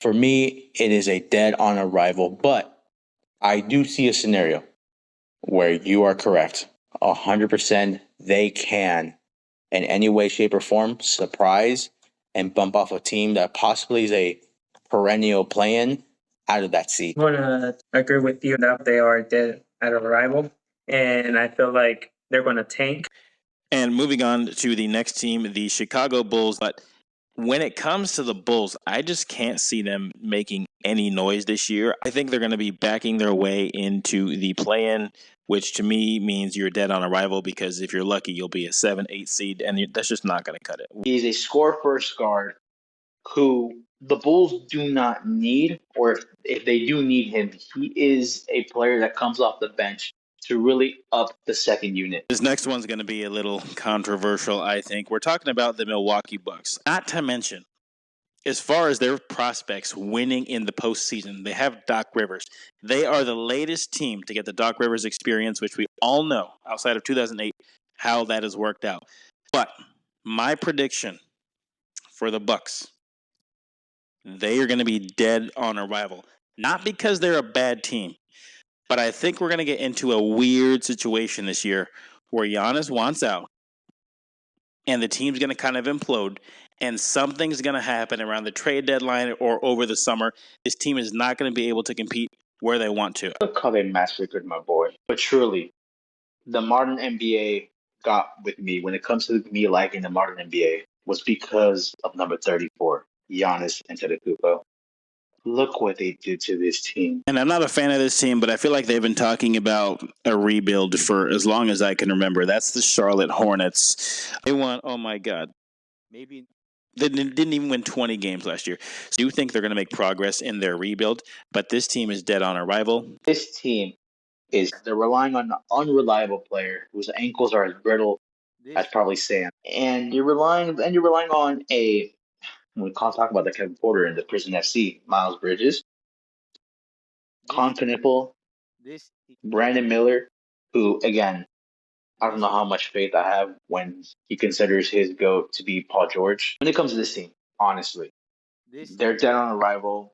For me, it is a dead on arrival, but I do see a scenario where you are correct. 100% they can, in any way, shape, or form, surprise and bump off a team that possibly is a perennial play-in out of that seat. I want to agree with you that they are dead at arrival, and I feel like they're going to tank. And moving on to the next team, the Chicago Bulls. But when it comes to the Bulls, I just can't see them making any noise this year. I think they're going to be backing their way into the play-in, which to me means you're dead on arrival, because if you're lucky, you'll be a 7-8 seed, and that's just not going to cut it. He's a score-first guard who the Bulls do not need, or if they do need him, he is a player that comes off the bench to really up the second unit. This next one's going to be a little controversial, I think. We're talking about the Milwaukee Bucks. Not to mention, as far as their prospects winning in the postseason, they have Doc Rivers. They are the latest team to get the Doc Rivers experience, which we all know, outside of 2008, how that has worked out. But my prediction for the Bucks, they are going to be dead on arrival. Not because they're a bad team, but I think we're going to get into a weird situation this year where Giannis wants out and the team's going to kind of implode, and something's going to happen around the trade deadline or over the summer. This team is not going to be able to compete where they want to. Look how they massacred my boy. But truly, the modern NBA got with me when it comes to me liking the modern NBA was because of number 34, Giannis Antetokounmpo. Look what they did to this team. And I'm not a fan of this team, but I feel like they've been talking about a rebuild for as long as I can remember. That's the Charlotte Hornets. They won, oh my God. Maybe they didn't even win 20 games last year. So I do think they're going to make progress in their rebuild, but this team is dead on arrival. This team they're relying on an unreliable player whose ankles are as brittle as probably sand. And you're relying on when we talk about the Kevin Porter and the Prison FC, Miles Bridges, Con Knipple, Brandon Miller, who, again, I don't know how much faith I have when he considers his GOAT to be Paul George. When it comes to this team, honestly, they're dead on arrival.